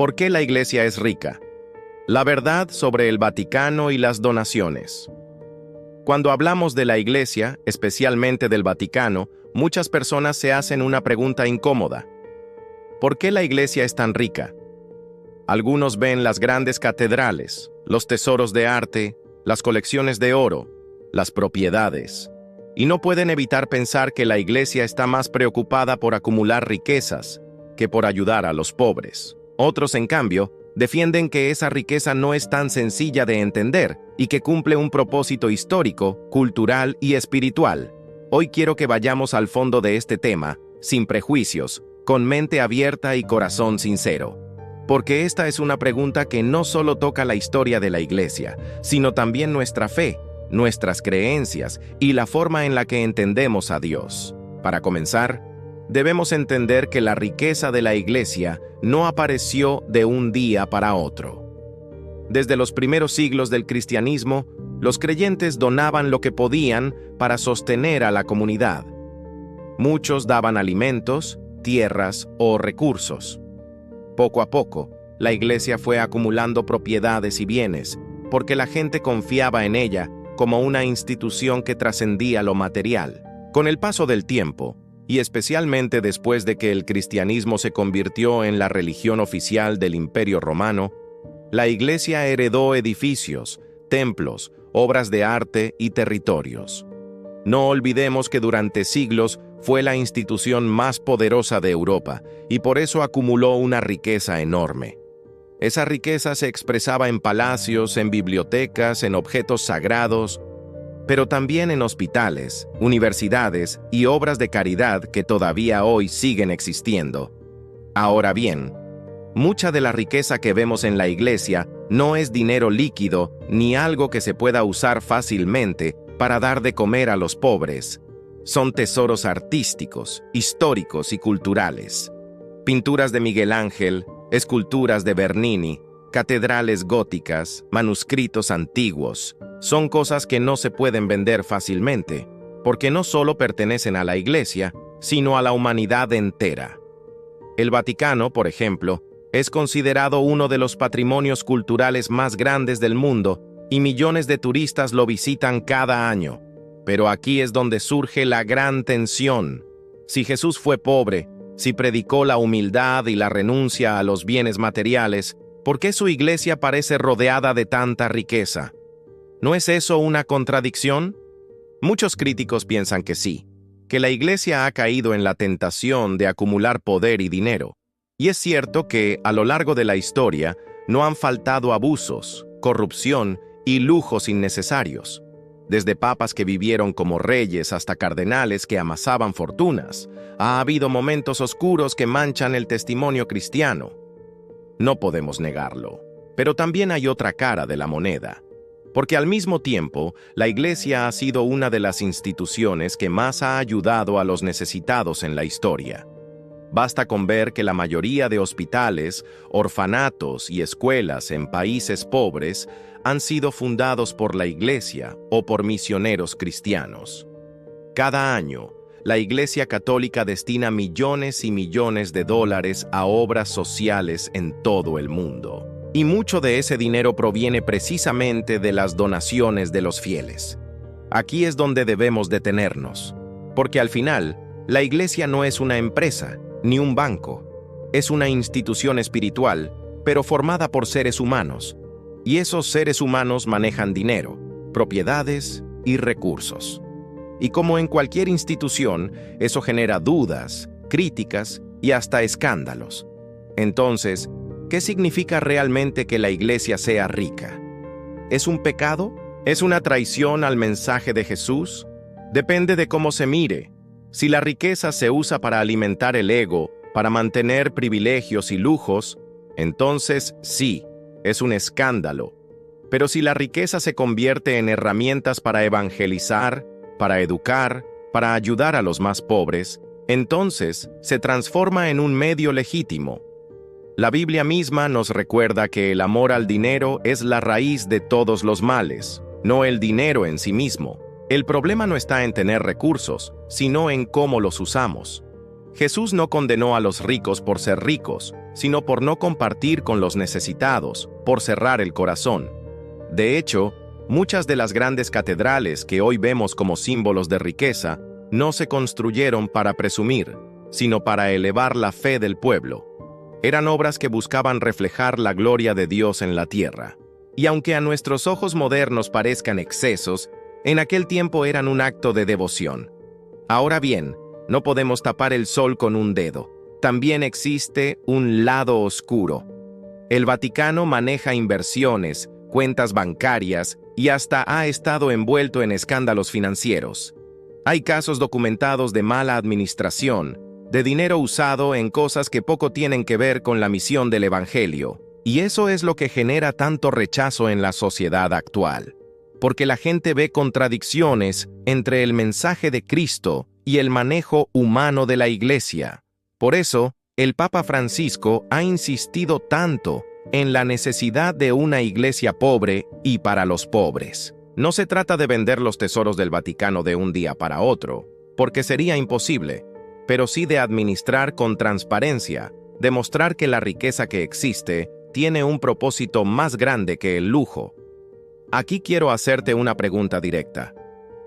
¿Por qué la Iglesia es rica? La verdad sobre el Vaticano y las donaciones. Cuando hablamos de la Iglesia, especialmente del Vaticano, muchas personas se hacen una pregunta incómoda. ¿Por qué la Iglesia es tan rica? Algunos ven las grandes catedrales, los tesoros de arte, las colecciones de oro, las propiedades, y no pueden evitar pensar que la Iglesia está más preocupada por acumular riquezas que por ayudar a los pobres. Otros, en cambio, defienden que esa riqueza no es tan sencilla de entender y que cumple un propósito histórico, cultural y espiritual. Hoy quiero que vayamos al fondo de este tema, sin prejuicios, con mente abierta y corazón sincero. Porque esta es una pregunta que no solo toca la historia de la Iglesia, sino también nuestra fe, nuestras creencias y la forma en la que entendemos a Dios. Para comenzar, debemos entender que la riqueza de la Iglesia no apareció de un día para otro. Desde los primeros siglos del cristianismo, los creyentes donaban lo que podían para sostener a la comunidad. Muchos daban alimentos, tierras o recursos. Poco a poco, la Iglesia fue acumulando propiedades y bienes, porque la gente confiaba en ella como una institución que trascendía lo material. Con el paso del tiempo, y especialmente después de que el cristianismo se convirtió en la religión oficial del Imperio Romano, la Iglesia heredó edificios, templos, obras de arte y territorios. No olvidemos que durante siglos fue la institución más poderosa de Europa y por eso acumuló una riqueza enorme. Esa riqueza se expresaba en palacios, en bibliotecas, en objetos sagrados, pero también en hospitales, universidades y obras de caridad que todavía hoy siguen existiendo. Ahora bien, mucha de la riqueza que vemos en la Iglesia no es dinero líquido ni algo que se pueda usar fácilmente para dar de comer a los pobres. Son tesoros artísticos, históricos y culturales. Pinturas de Miguel Ángel, esculturas de Bernini, catedrales góticas, manuscritos antiguos, son cosas que no se pueden vender fácilmente, porque no solo pertenecen a la Iglesia, sino a la humanidad entera. El Vaticano, por ejemplo, es considerado uno de los patrimonios culturales más grandes del mundo y millones de turistas lo visitan cada año. Pero aquí es donde surge la gran tensión. Si Jesús fue pobre, si predicó la humildad y la renuncia a los bienes materiales, ¿por qué su Iglesia parece rodeada de tanta riqueza? ¿No es eso una contradicción? Muchos críticos piensan que sí, que la Iglesia ha caído en la tentación de acumular poder y dinero. Y es cierto que, a lo largo de la historia, no han faltado abusos, corrupción y lujos innecesarios. Desde papas que vivieron como reyes hasta cardenales que amasaban fortunas, ha habido momentos oscuros que manchan el testimonio cristiano. No podemos negarlo, pero también hay otra cara de la moneda. Porque al mismo tiempo, la Iglesia ha sido una de las instituciones que más ha ayudado a los necesitados en la historia. Basta con ver que la mayoría de hospitales, orfanatos y escuelas en países pobres han sido fundados por la Iglesia o por misioneros cristianos. Cada año, la Iglesia Católica destina millones y millones de dólares a obras sociales en todo el mundo. Y mucho de ese dinero proviene precisamente de las donaciones de los fieles. Aquí es donde debemos detenernos, porque al final, la Iglesia no es una empresa, ni un banco. Es una institución espiritual, pero formada por seres humanos. Y esos seres humanos manejan dinero, propiedades y recursos. Y como en cualquier institución, eso genera dudas, críticas y hasta escándalos. Entonces, ¿qué significa realmente que la Iglesia sea rica? ¿Es un pecado? ¿Es una traición al mensaje de Jesús? Depende de cómo se mire. Si la riqueza se usa para alimentar el ego, para mantener privilegios y lujos, entonces sí, es un escándalo. Pero si la riqueza se convierte en herramientas para evangelizar, para educar, para ayudar a los más pobres, entonces se transforma en un medio legítimo. La Biblia misma nos recuerda que el amor al dinero es la raíz de todos los males, no el dinero en sí mismo. El problema no está en tener recursos, sino en cómo los usamos. Jesús no condenó a los ricos por ser ricos, sino por no compartir con los necesitados, por cerrar el corazón. De hecho, muchas de las grandes catedrales que hoy vemos como símbolos de riqueza no se construyeron para presumir, sino para elevar la fe del pueblo. Eran obras que buscaban reflejar la gloria de Dios en la tierra. Y aunque a nuestros ojos modernos parezcan excesos, en aquel tiempo eran un acto de devoción. Ahora bien, no podemos tapar el sol con un dedo. También existe un lado oscuro. El Vaticano maneja inversiones, cuentas bancarias y hasta ha estado envuelto en escándalos financieros. Hay casos documentados de mala administración, de dinero usado en cosas que poco tienen que ver con la misión del Evangelio. Y eso es lo que genera tanto rechazo en la sociedad actual. Porque la gente ve contradicciones entre el mensaje de Cristo y el manejo humano de la Iglesia. Por eso, el Papa Francisco ha insistido tanto en la necesidad de una iglesia pobre y para los pobres. No se trata de vender los tesoros del Vaticano de un día para otro, porque sería imposible, pero sí de administrar con transparencia, demostrar que la riqueza que existe tiene un propósito más grande que el lujo. Aquí quiero hacerte una pregunta directa.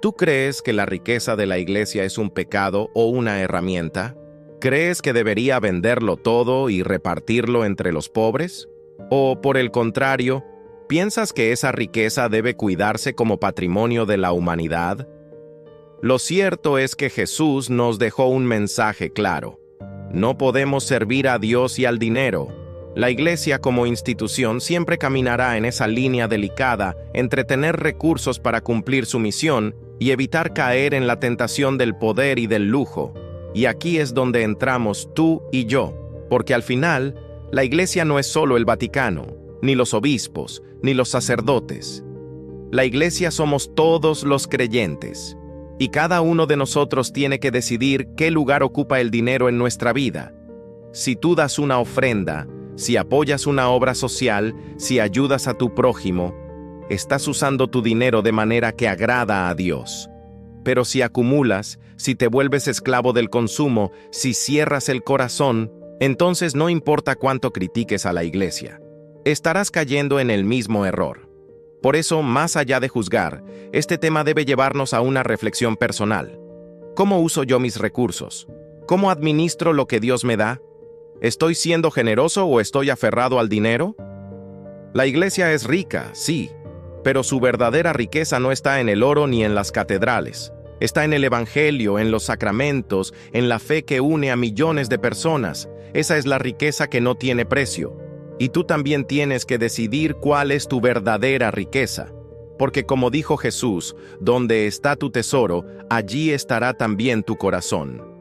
¿Tú crees que la riqueza de la iglesia es un pecado o una herramienta? ¿Crees que debería venderlo todo y repartirlo entre los pobres? ¿O, por el contrario, piensas que esa riqueza debe cuidarse como patrimonio de la humanidad? Lo cierto es que Jesús nos dejó un mensaje claro. No podemos servir a Dios y al dinero. La Iglesia como institución siempre caminará en esa línea delicada entre tener recursos para cumplir su misión y evitar caer en la tentación del poder y del lujo. Y aquí es donde entramos tú y yo, porque al final, la Iglesia no es solo el Vaticano, ni los obispos, ni los sacerdotes. La Iglesia somos todos los creyentes, y cada uno de nosotros tiene que decidir qué lugar ocupa el dinero en nuestra vida. Si tú das una ofrenda, si apoyas una obra social, si ayudas a tu prójimo, estás usando tu dinero de manera que agrada a Dios. Pero si acumulas, si te vuelves esclavo del consumo, si cierras el corazón, entonces no importa cuánto critiques a la Iglesia, estarás cayendo en el mismo error. Por eso, más allá de juzgar, este tema debe llevarnos a una reflexión personal. ¿Cómo uso yo mis recursos? ¿Cómo administro lo que Dios me da? ¿Estoy siendo generoso o estoy aferrado al dinero? La Iglesia es rica, sí, pero su verdadera riqueza no está en el oro ni en las catedrales. Está en el Evangelio, en los sacramentos, en la fe que une a millones de personas. Esa es la riqueza que no tiene precio. Y tú también tienes que decidir cuál es tu verdadera riqueza. Porque como dijo Jesús, donde está tu tesoro, allí estará también tu corazón.